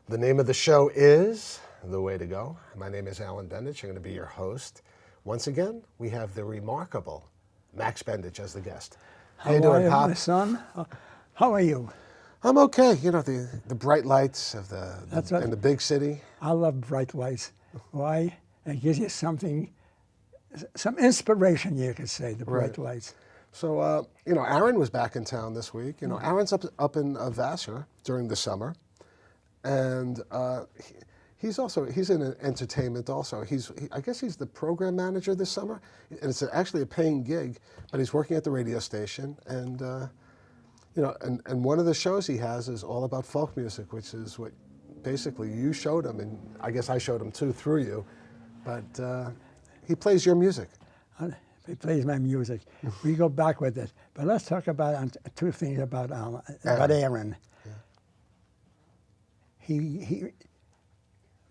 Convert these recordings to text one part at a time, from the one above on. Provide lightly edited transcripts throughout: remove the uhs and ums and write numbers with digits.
The name of the show is The Way to Go. My name is Alan Bendich. I'm going to be your host. Once again, we have the remarkable Max Bendich as the guest. How you doing, Pop? My son? How are you? I'm okay. You know, the bright lights of in the big city. I love bright lights. Why? It gives you something, some inspiration, you could say, the bright lights. So, you know, Aaron was back in town this week. You know, Aaron's up in Vassar during the summer. And he's in entertainment also. I guess he's the program manager this summer. And it's actually a paying gig, but he's working at the radio station. And, you know, and one of the shows he has is all about folk music, which is what basically you showed him. And I guess I showed him too through you. But he plays your music. He plays my music. We go back with it. But let's talk about two things about Aaron. He,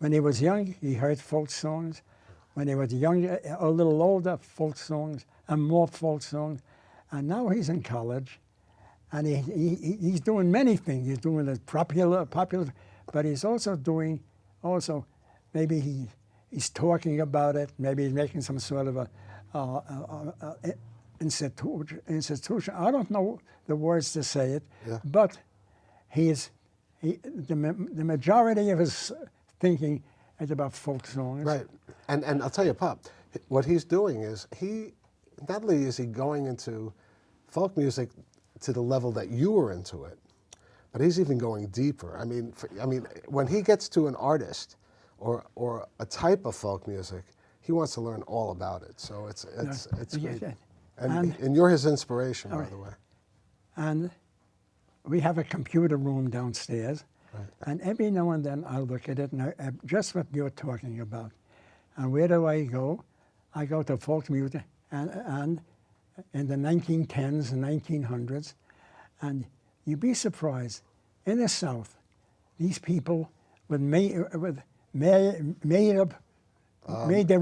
when he was young, he heard folk songs. When he was young, a little older, folk songs, and more folk songs. And now he's in college, and he's doing many things. He's doing it popular, but he's also doing, maybe he's talking about it. Maybe he's making some sort of a institution. I don't know the words to say it, but the majority of his thinking is about folk songs. Right. And I'll tell you, Pop, what he's doing is not only is he going into folk music to the level that you were into it, but he's even going deeper. I mean, when he gets to an artist or a type of folk music, he wants to learn all about it. So it's great. And you're his inspiration, by the way. And we have a computer room downstairs, and every now and then I look at it, and just what you're talking about. And where do I go? I go to folk music, and in the 1910s and 1900s, and you'd be surprised, in the South, these people made their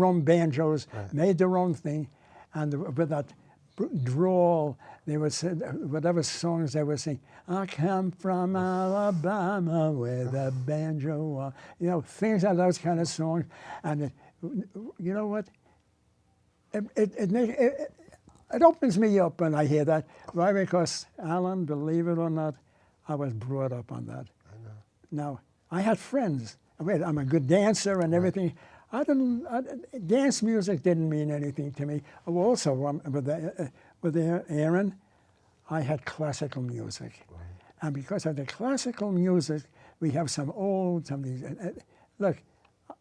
own banjos, made their own thing, and with that drawl, they would say, whatever songs they would sing, I come from Alabama with a banjo, you know, things like those kind of songs. And you know what? It opens me up when I hear that. Why? Because, Alan, believe it or not, I was brought up on that. I know. Now, I had friends. I'm a good dancer and everything. Dance music didn't mean anything to me. Also, with Aaron, I had classical music. Right. And because of the classical music, we have some these. Look,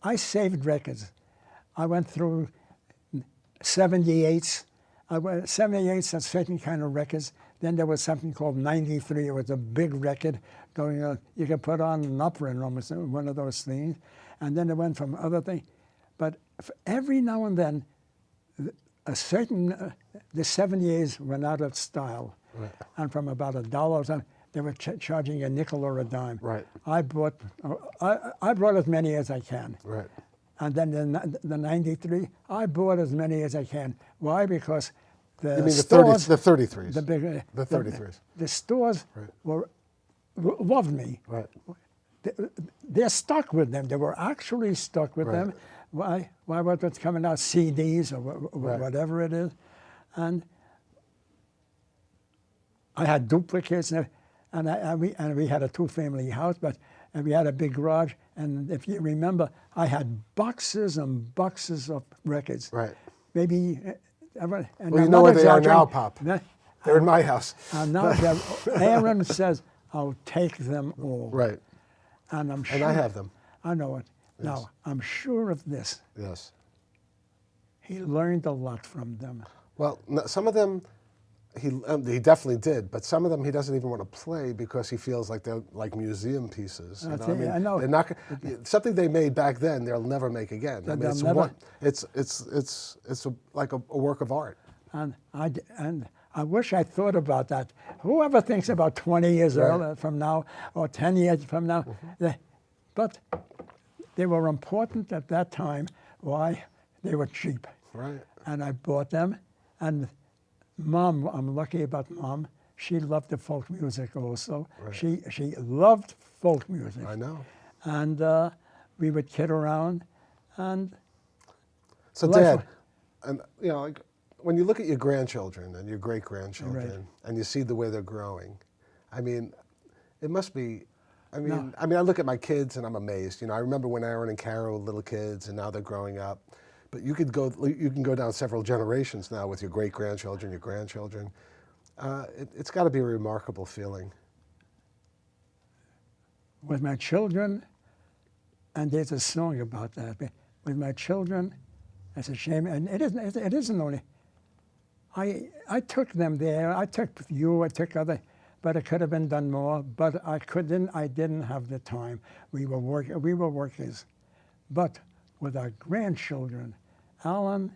I saved records. I went through 78s. 78s are certain kind of records. Then there was something called 93. It was a big record going on. You could put on an opera in almost one of those things. And then it went from other things. But every now and then, the 78s went out of style. Right. And from about $1, they were charging a nickel or a dime. Right. I brought as many as I can. Right. And then the 93, I bought as many as I can. Why? Because the stores, the 33s. The 33s. The stores loved me. Right. They're stuck with them. They were actually stuck with them. Why was it coming out CDs or whatever it is? And I had duplicates, and we had a two-family house, and we had a big garage. And if you remember, I had boxes and boxes of records. Right. Maybe. Well, you know where they are now, Pop. They're in my house. And now Aaron says, I'll take them all. Right. And I'm sure. And I have them. I know it. Yes. Now, I'm sure of this. Yes. He learned a lot from them. Well, some of them, he definitely did, but some of them he doesn't even want to play because he feels like they're like museum pieces. You know? I know. They're not something they made back then. They'll never make again. I mean, it's like a work of art. And I wish I thought about that. Whoever thinks about 20 years from now or 10 years from now, but they were important at that time. Why? They were cheap. Right. And I bought them. And Mom, I'm lucky about Mom. She loved the folk music also. Right. She loved folk music. I know. and we would kid around, and So, life Dad, wa- and like when you look at your grandchildren and your great grandchildren, Right. and you see the way they're growing, I mean, it must be. I mean, No. I look at my kids and I'm amazed. I remember when Aaron and Kara were little kids, and now they're growing up. But you can go down several generations now with your great grandchildren, your grandchildren. It's got to be a remarkable feeling. with my children, and there's a song about that. With my children, it's a shame, and it isn't only. I took them there. I took you. I took other, but it could have been done more. But I couldn't. I didn't have the time. We were workers, but with our grandchildren, Alan,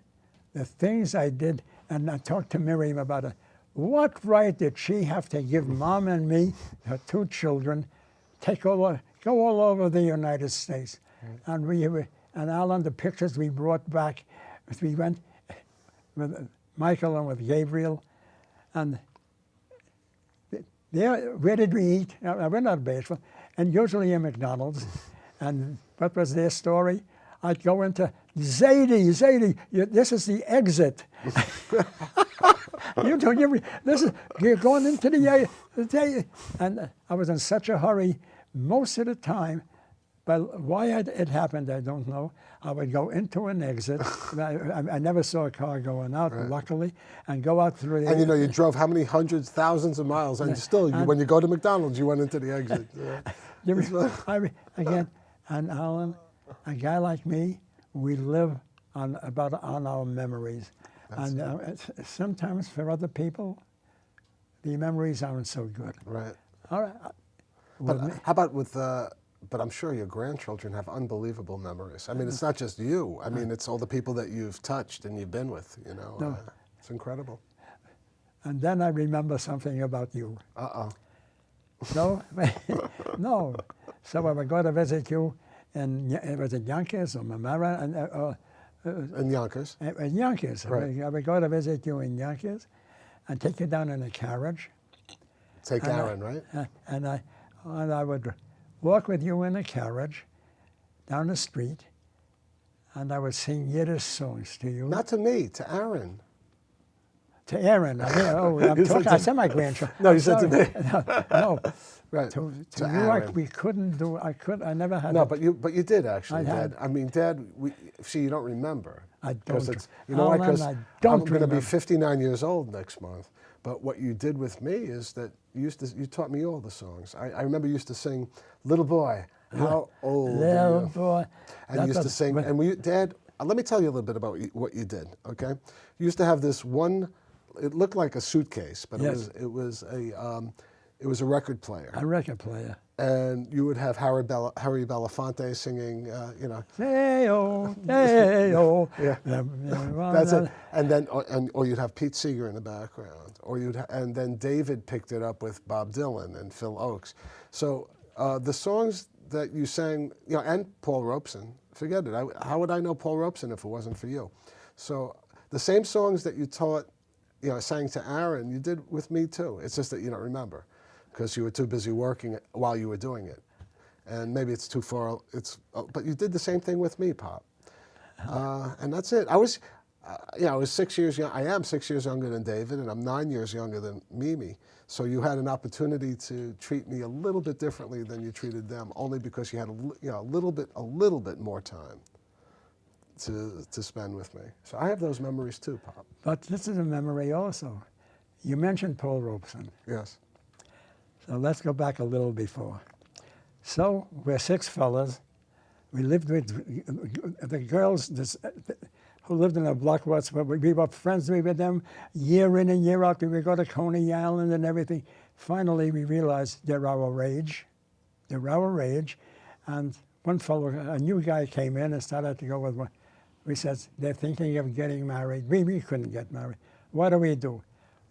the things I did, and I talked to Miriam about it. What right did she have to give Mom and me, her two children, go all over the United States? And and Alan, the pictures we brought back, we went with Michael and with Gabriel, and there, where did we eat? We're not bashful, and usually in McDonald's. And what was their story? I'd go into Zadie, this is the exit. You're going into the and I was in such a hurry most of the time, but why it happened, I don't know. I would go into an exit. I never saw a car going out, Right. luckily, and go out through the. And you drove how many hundreds, thousands of miles, and still, and- when you go to McDonald's, you went into the exit. Again, and Alan, a guy like me, we live on our memories. And sometimes for other people, the memories aren't so good. Right. All right. But how about with? But I'm sure your grandchildren have unbelievable memories. I mean, it's not just you. I mean, it's all the people that you've touched and you've been with. No. It's incredible. And then I remember something about you. Uh-oh. No, no. So I would go to visit you, and it was at Yonkers or Mamara, In Yonkers. in Yonkers. Right. I would go to visit you in Yonkers, and take you down in a carriage. Take And Aaron, right? And I would walk with you in a carriage down the street, and I would sing Yiddish songs to you. Not to me, to Aaron. To Aaron. I said my grandchild. No, you I'm said to sorry. me. No. Right. To To you, Aaron. we couldn't do. I never had. No, it. but you did actually, I had. Dad. I mean, Dad. See, you don't remember. I 'Cause don't. it's, you know why? Alan, Because I I'm don't going to be remember. 59 years old next month. But what you did with me is that you taught me all the songs. I remember you used to sing, "Little Boy, how old are Little you?" boy. And you used to sing. And Dad, let me tell you a little bit about what you did. Okay, you used to have this one. It looked like a suitcase, but Yes. it was a record player. A record player. And you would have Harry Belafonte singing, Hey-oh, hey-oh. Yeah. That's it. And then, or you'd have Pete Seeger in the background, and then David picked it up with Bob Dylan and Phil Oakes. So the songs that you sang, and Paul Robeson, forget it. How would I know Paul Robeson if it wasn't for you? So the same songs that you taught, sang to Aaron, you did with me too. It's just that you don't remember, because you were too busy working while you were doing it. And maybe it's too far, but you did the same thing with me, Pop. And that's it. I was 6 years young. I am 6 years younger than David, and I'm 9 years younger than Mimi. So you had an opportunity to treat me a little bit differently than you treated them, only because you had a little bit more time to spend with me. So I have those memories too, Pop. But this is a memory also. You mentioned Paul Robeson. Yes. So let's go back a little before. So we're six fellas. We lived with the girls who lived in the block. We were friends with them year in and year out. We would go to Coney Island and everything. Finally, we realized they're our age. They're our age. And one fellow, a new guy came in and started to go with one. We said, they're thinking of getting married. We couldn't get married. What do?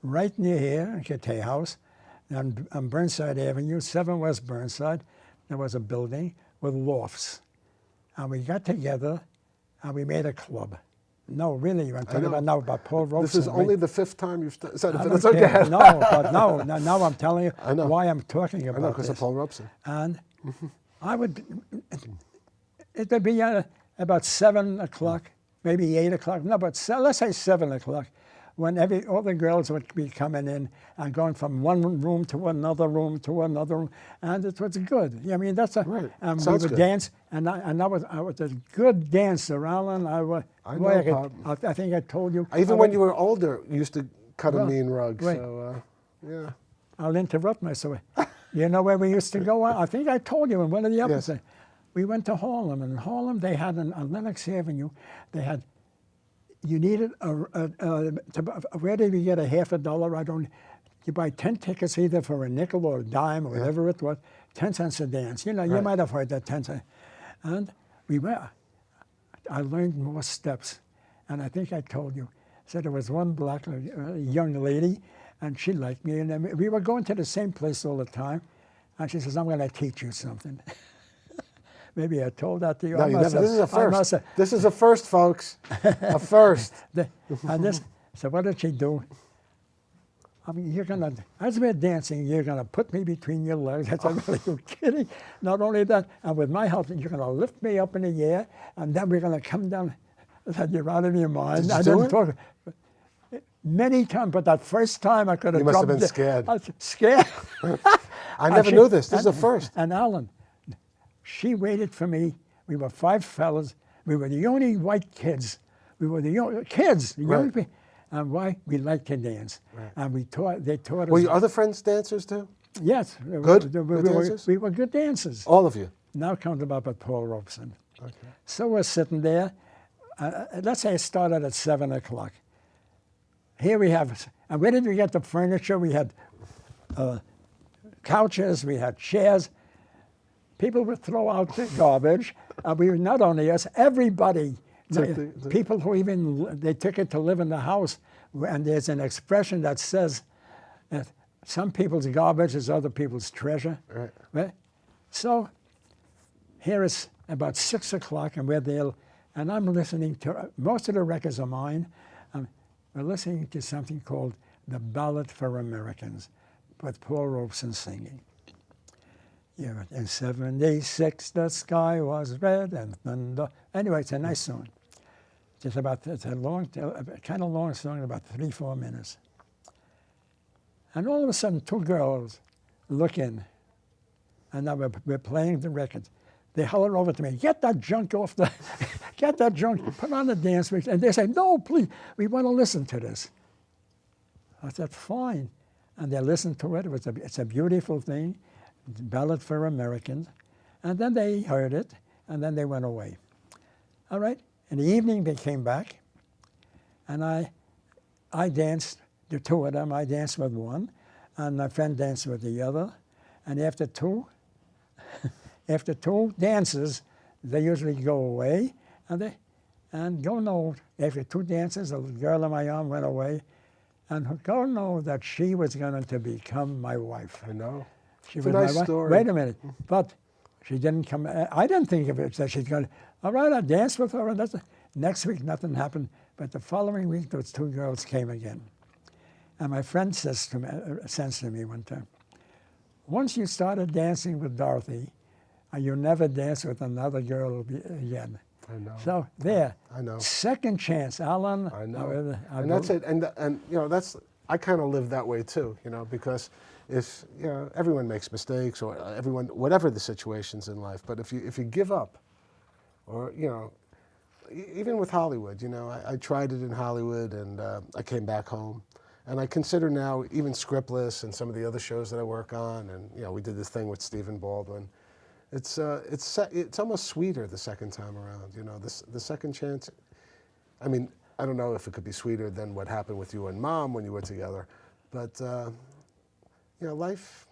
Right near here, in Kittay House, on Burnside Avenue, 7 West Burnside, there was a building with lofts. And we got together and we made a club. No, really, I'm talking about Paul Robeson. This is only the 5th time you've said it, I but don't it's okay. care. No, but now I'm telling you I know. why I'm talking about I know, because this. of Paul Robeson. And I would. It would be about 7 o'clock, maybe 8 o'clock. No, but let's say 7 o'clock, when all the girls would be coming in and going from one room to another room to another room, and it was good. I mean, that's a. Right. And Sounds we would good. dance, and I was a good dancer, Alan. I know, I think I told you. Even when you were older, you used to cut a mean rug. right. So, yeah. I'll interrupt myself. You know where we used to go? I think I told you in one of the episodes. Yes. We went to Harlem, and in Harlem they had on Lenox Avenue, they had. You needed where did you get $50? I don't. You buy 10 tickets either for a nickel or a dime or whatever it was, 10 cents a dance. You know, you might have heard that 10 cents. And I learned more steps, and I think I told you. So there was one black young lady, and she liked me, and then we were going to the same place all the time, and she says, "I'm going to teach you something." Maybe I told that to you. No, you never. This is a first. This is a first, folks. A first. So what did she do? I mean, as we're dancing, you're gonna put me between your legs. That's really good kidding. Not only that, and with my help, you're gonna lift me up in the air, and then we're gonna come down. I said, "You're out of your mind." Did you do it? Talk many times, but that first time I could have. You must have been scared. I was scared. I never knew this. This is a first. And Alan, she waited for me. We were 5 fellas. We were the only white kids. We were the only kids, the young people. And why? We liked to dance. Right. And they taught us. Were your other friends dancers too? Yes. Good dancers? We were good dancers. All of you? Now comes about Paul Robeson. Okay. So we're sitting there. Let's say it started at 7 o'clock. Here we have, and where did we get the furniture? We had couches, we had chairs. People would throw out the garbage. We were not only us, everybody. People who they took it to live in the house, and there's an expression that says that some people's garbage is other people's treasure. Right? So here it's about 6 o'clock, and we're there, and I'm listening to, most of the records are mine. We're listening to something called The Ballad for Americans, with Paul Robeson singing. Yeah, in 76, the sky was red and thunder. Anyway, it's a nice song. It's a long, kind of long song, about 3-4 minutes. And all of a sudden, 2 girls look in, and now we're playing the record. They holler over to me, "Get that junk off the, get that junk, put on the dance mix." And they say, "No, please, we want to listen to this." I said, "Fine." And they listened to it. It's a beautiful thing. Ballad for Americans. And then they heard it, and then they went away. All right? In the evening, they came back, and I danced, the 2 of them. I danced with one, and my friend danced with the other. And after two dances, they usually go away, and go know, after 2 dances, the girl in my arm went away, and go know that she was going to become my wife. I know. She it's was a nice my wife. story. Wait a minute. But she didn't come. I didn't think of it that she's going to, all right, I danced with her. And next week, nothing happened. But the following week, those 2 girls came again. And my friend says to me one time, "Once you started dancing with Dorothy, you'll never dance with another girl again." I know. So there. I know. Second chance, Alan. I know. And that's it. And you know, I kind of live that way too. You know, because if everyone makes mistakes, or whatever the situations in life, but if you give up, or even with Hollywood, I tried it in Hollywood, and I came back home, and I consider now even Scriptless and some of the other shows that I work on, and we did this thing with Stephen Baldwin. It's almost sweeter the second time around. The second chance. I mean, I don't know if it could be sweeter than what happened with you and Mom when you were together, but life.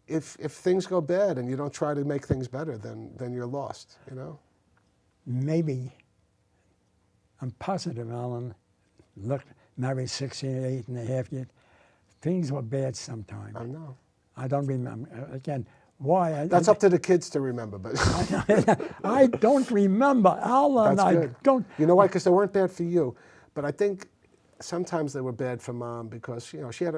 If things go bad and you don't try to make things better, then you're lost. Maybe. I'm positive, Alan. Look, married 68 and a half years. Things were bad sometimes. I know. I don't remember. Again, why? That's up to the kids to remember, but I don't remember, Alan. That's good. I don't. You know why? Because they weren't bad for you, but I think sometimes they were bad for Mom because she had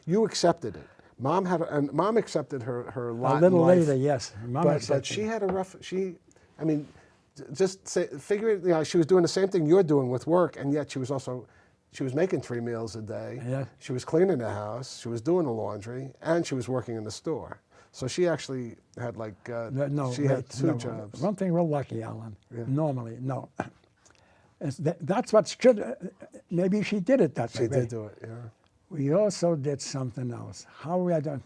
you accepted it, and Mom accepted her lot A little in life. later, yes. Mom But accepted. she had a rough. I mean, just figure it. You know, she was doing the same thing you're doing with work, and yet she was making 3 meals a day. Yeah. She was cleaning the house. She was doing the laundry, and she was working in the store. So she actually had like she had 2 jobs. One thing we're lucky, Alan. Yeah. Normally, no. That's what should. Maybe she did it that way. She did do it. Yeah. We also did something else. How we had done.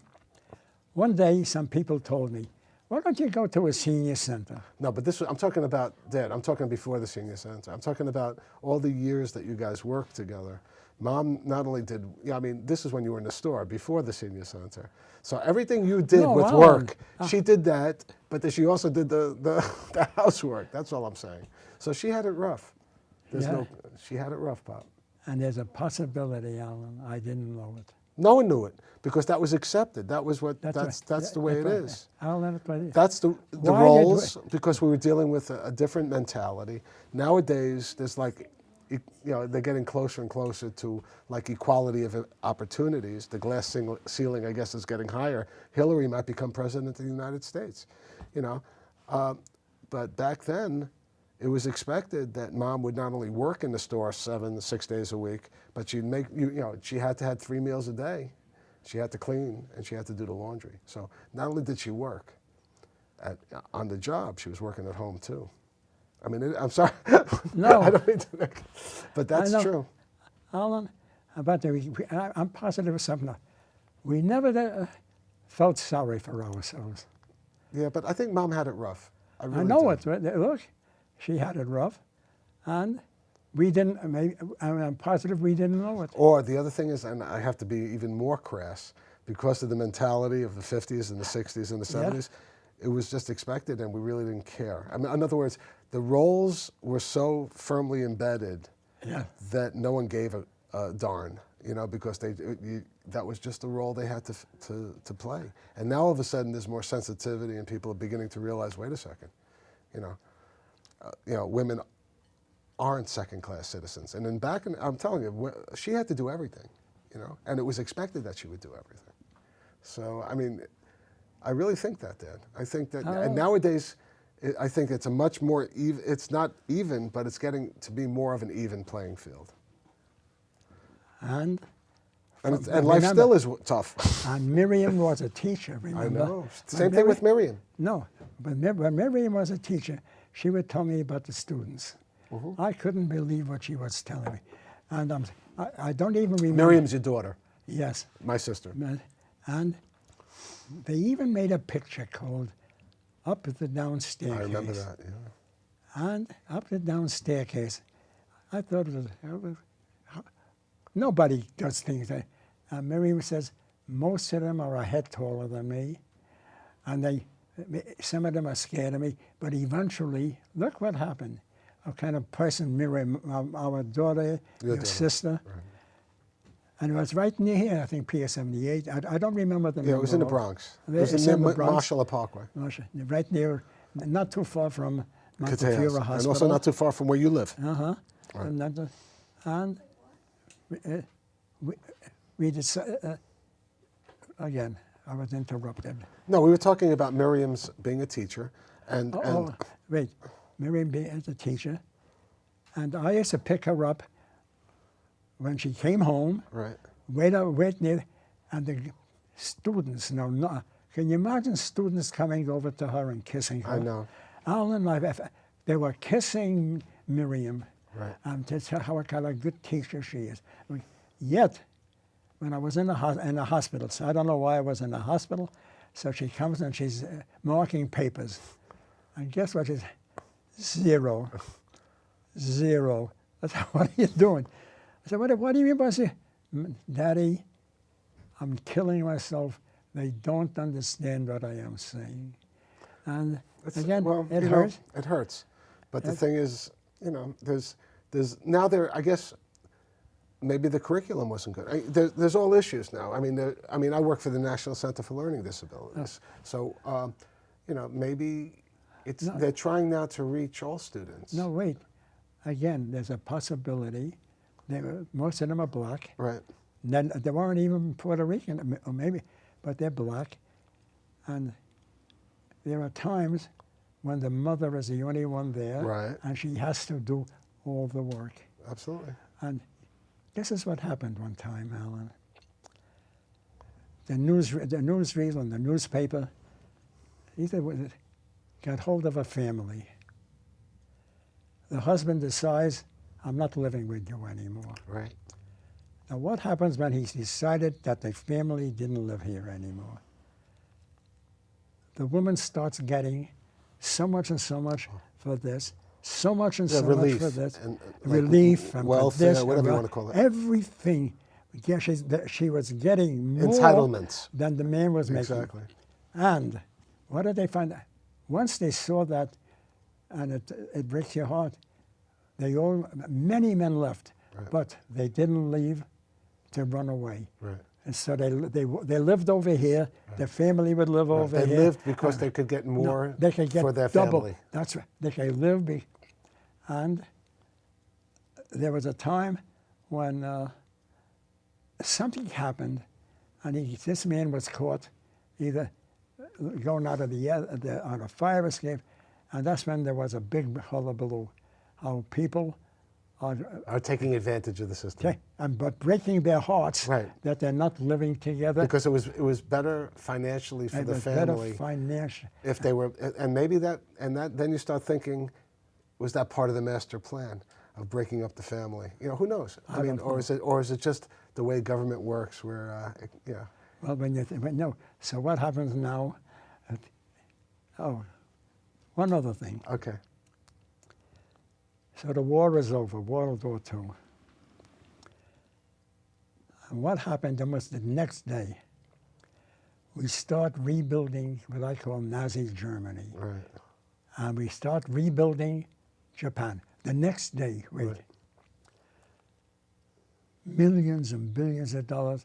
One day, some people told me, "Why don't you go to a senior center?" No, but I'm talking about Dad. I'm talking before the senior center. I'm talking about all the years that you guys worked together. Mom not only did, I mean, this is when you were in the store before the senior center. So everything you did No, with Alan, work, she did that, but then she also did the housework. That's all I'm saying. So she had it rough. Yeah. She had it rough, Pop. And there's a possibility, Alan. I didn't know it. No one knew it because that was accepted. That was what. That's That's right. the way it That's right. is. Alan, that's what it is. That's the Why did roles because we were dealing with a different mentality. Nowadays, there's like, they're getting closer and closer to like equality of opportunities. The glass ceiling, I guess, is getting higher. Hillary might become president of the United States, but back then, it was expected that Mom would not only work in the store 6 days a week, but she'd make she had to have 3 meals a day. She had to clean and she had to do the laundry. So not only did she work on the job, she was working at home too. I mean, I'm sorry. No. I don't mean to make, but that's true. Alan, I'm positive of something. We never felt sorry for ourselves. Yeah, but I think Mom had it rough. I really know do. it. Look, she had it rough, and we didn't. I'm positive we didn't know it. Or the other thing is, and I have to be even more crass, because of the mentality of the 50s and the 60s and the 70s, it was just expected and we really didn't care. I mean, in other words, the roles were so firmly embedded that no one gave a darn, because that was just the role they had to play. And now all of a sudden there's more sensitivity and people are beginning to realize, wait a second, women aren't second-class citizens. And then I'm telling you, she had to do everything, and it was expected that she would do everything. So, I mean, I really think that, Dad. I think that, and nowadays, I think it's a much more even, it's not even, but it's getting to be more of an even playing field. And life still is tough. And Miriam was a teacher, remember? I know. Same thing with Miriam. No, but when Miriam was a teacher, she would tell me about the students. Mm-hmm. I couldn't believe what she was telling me. And I don't even remember. Miriam's your daughter. Yes. My sister. And they even made a picture called Up the Down Staircase. I remember that, yeah. And up the down staircase, I thought it was nobody does things. Miriam says, most of them are a head taller than me, and some of them are scared of me, but eventually, look what happened. A kind of person, Miriam, our daughter, your sister, right. And it was right near here, I think, Pier 78. I don't remember the number. Yeah, it was in the Bronx. It was It's in in the Bronx. Marshall Parkway. Right near, not too far from Montefiore Cateas. Hospital. And also not too far from where you live. Uh-huh. Right. And we decided, again, I was interrupted. No, we were talking about Miriam's being a teacher. Wait, Miriam being a teacher. And I used to pick her up when she came home. Right. Wait near, and the students, can you imagine students coming over to her and kissing her? I know. Alan, they were kissing Miriam. Right. To tell how kind of good teacher she is. Yet, when I was in the hospital, so I don't know why I was in the hospital, so she comes and she's marking papers. And guess what? She's 0. 0. I said, what are you doing? I said, what do you mean by say? Daddy, I'm killing myself. They don't understand what I am saying. And again, it hurts. It hurts. But the thing is, there's now I guess maybe the curriculum wasn't good. There's all issues now. I mean, I work for the National Center for Learning Disabilities. So, maybe they're trying now to reach all students. No, wait. Again, there's a possibility. Most of them are black. Right. Then they weren't even Puerto Rican, or maybe but they're black. And there are times when the mother is the only one there, Right. and she has to do all the work. Absolutely. And this is what happened one time, Alan. The newsreel and the newspaper got hold of a family. The husband decides, I'm not living with you anymore. Right. Now, what happens when he decided that the family didn't live here anymore? The woman starts getting so much and so much for this, so much and so much for this, and, relief and welfare, this, whatever you want to call it. Everything. Yeah, she was getting more Entitlements. than the man was making. Exactly. And what did they find? Once they saw that, and it breaks your heart, many men left, Right. but they didn't leave to run away. Right. And so they lived over here. Right. Their family would live over They here. lived because they could get more No, they could get for their double. family. That's right. They could live. And there was a time when something happened, and this man was caught either going out of on a fire escape, and that's when there was a big hullabaloo. How people Are taking advantage of the system. but breaking their hearts Right. that they're not living together. Because it was better financially for It the was family better financial. if they were, and maybe then you start thinking, was that part of the master plan of breaking up the family? Who knows? I mean, don't or is it just the way government works, where Well, no. So what happens now? One other thing. Okay. So the war is over, World War II. And what happened almost the next day? We start rebuilding what I call Nazi Germany. Right. And we start rebuilding Japan. The next day, Right. millions and billions of dollars.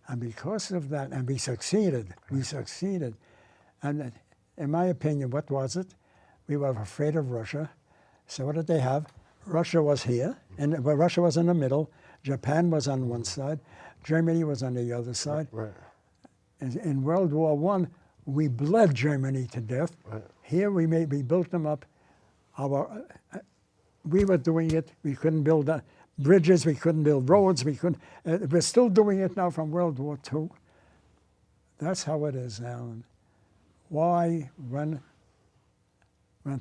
And because of that, and we succeeded. And in my opinion, what was it? We were afraid of Russia. So what did they have? Russia was here, and Russia was in the middle. Japan was on one side. Germany was on the other side. Right. In World War I, we bled Germany to death. Right. Here we built them up. We were doing it. We couldn't build bridges. We couldn't build roads. We're still doing it now from World War II. That's how it is, Alan. Why, when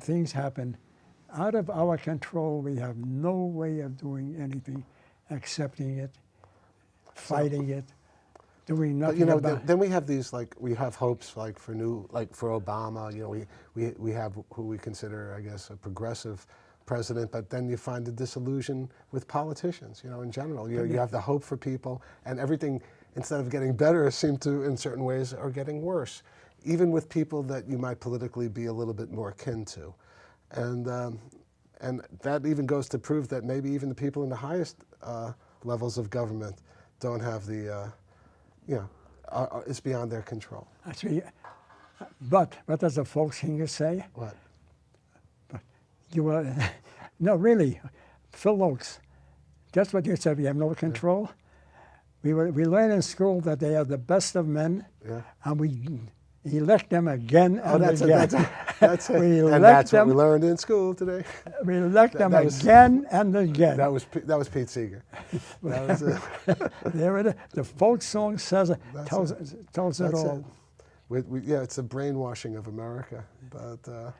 things happen out of our control, we have no way of doing anything, accepting it, fighting it, doing nothing about it. Then we have these, we have hopes for for Obama. We have who we consider, I guess, a progressive president. But then you find the disillusion with politicians. In general, you have the hope for people, and everything, instead of getting better, seem to, in certain ways, are getting worse. Even with people that you might politically be a little bit more akin to. And that even goes to prove that maybe even the people in the highest levels of government don't have it's beyond their control. Actually, but what does the folk singer say? What? No, really, Phil Oakes, just what you said, we have no control. Yeah. We learn in school that they are the best of men, and we elect them again and again. That's it. And that's what we learned in school today. We elect them again and again. That was Pete Seeger. That was it. There it is. The folk song tells it all. It's a brainwashing of America. But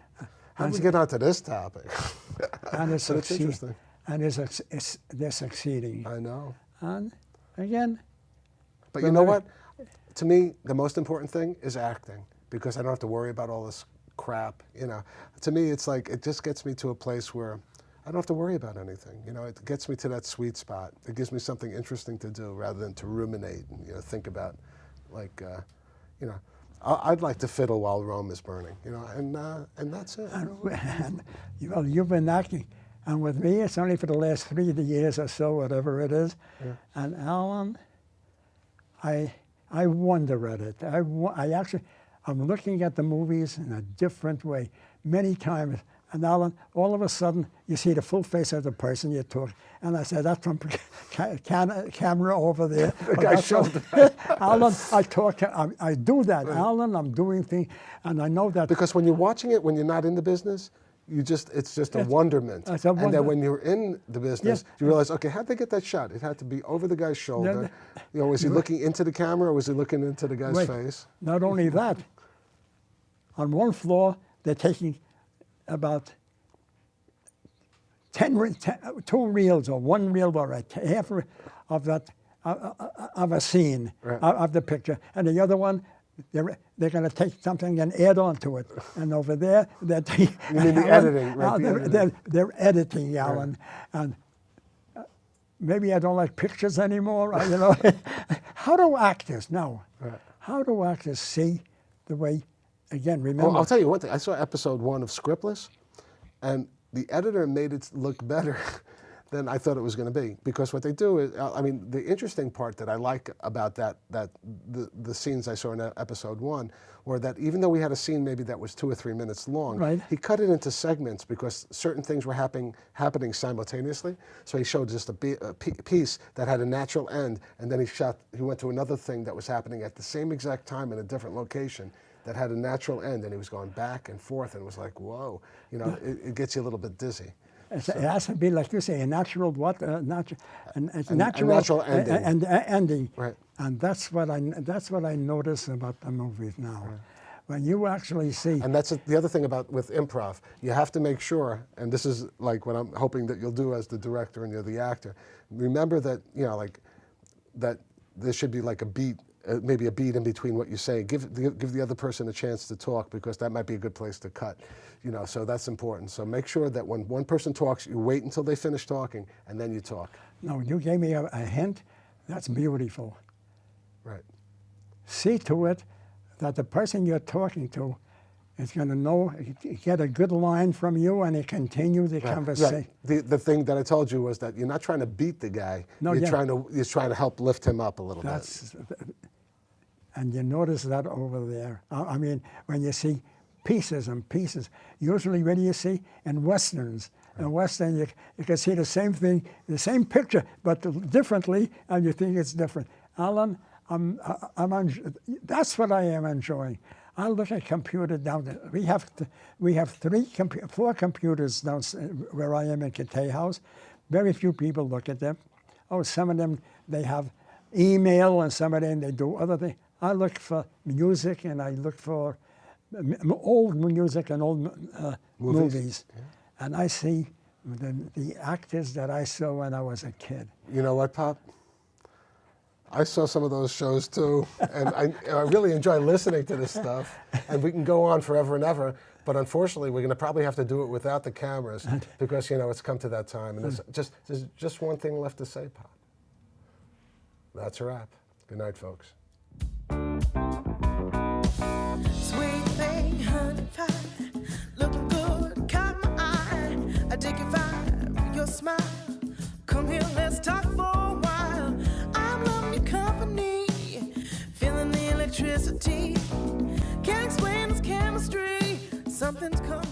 how do we get onto this topic? And it's interesting. And they're succeeding. I know. And again. But you know what? To me, the most important thing is acting, because I don't have to worry about all this crap. To me, it's like it just gets me to a place where I don't have to worry about anything. It gets me to that sweet spot. It gives me something interesting to do rather than to ruminate and think about, I'd like to fiddle while Rome is burning. And that's it. And you've been acting, and with me, it's only for the last 3 years or so, whatever it is. Yeah. And Alan, I wonder at it. I'm looking at the movies in a different way. Many times And Alan, all of a sudden, you see the full face of the person you took. And I said, that's from camera over there. The guy showed Alan, I do that. Right. Alan, I'm doing things. And I know that. Because when you're watching it, when you're not in the business, it's just a wonderment. And then when you're in the business, you realize, okay, how'd they get that shot? It had to be over the guy's shoulder. Was he looking into the camera or was he looking into the guy's face? Not only that, on one floor, they're taking about 2 reels or 1 reel or half of that of a scene of the picture, and the other one they're going to take something and add on to it. And over there, they're taking. You mean the editing, right? They're editing, Alan, and maybe I don't like pictures anymore. How do actors now? Right. How do actors see the way? Again, remember. Well, I'll tell you one thing. I saw episode 1 of Scriptless, and the editor made it look better than I thought it was going to be. Because what they do is, the interesting part that I like about the scenes I saw in episode 1 were that even though we had a scene maybe that was 2 or 3 minutes long, he cut it into segments because certain things were happening simultaneously. So he showed just a piece that had a natural end, and then he went to another thing that was happening at the same exact time in a different location that had a natural end, and he was going back and forth, and it was like, whoa, it gets you a little bit dizzy. It has to be, like you say, a natural what? Natural ending. Ending. Right. And that's what I notice about the movies now. Right. When you actually see. And that's the other thing with improv. You have to make sure, and this is like what I'm hoping that you'll do as the director and you're the actor. Remember that that there should be like a beat. Maybe a beat in between what you say. Give the other person a chance to talk, because that might be a good place to cut. So that's important. So make sure that when one person talks, you wait until they finish talking and then you talk. No, you gave me a hint. That's beautiful. Right. See to it that the person you're talking to is going to get a good line from you, and he continue the conversation. Right. The thing that I told you was that you're not trying to beat the guy. No, you're trying to help lift him up a little bit. And you notice that over there. When you see pieces and pieces, usually when you see in Westerns, in Western you can see the same thing, the same picture, but differently, and you think it's different. Alan, that's what I am enjoying. I look at computer down there. We have 4 computers down where I am in Cathay House. Very few people look at them. Some of them, they have email, and some of them, they do other things. I look for music, and I look for old music and old movies. Yeah. And I see the actors that I saw when I was a kid. You know what, Pop? I saw some of those shows too, and I really enjoy listening to this stuff. And we can go on forever and ever, but unfortunately, we're going to probably have to do it without the cameras because it's come to that time. And there's just one thing left to say, Pop. That's a wrap. Good night, folks. Sweet thing, honey pie, looking good, caught my eye. I dig your vibe, your smile. Come here, let's talk for a while. I'm loving your company, feeling the electricity. Can't explain this chemistry. Something's coming.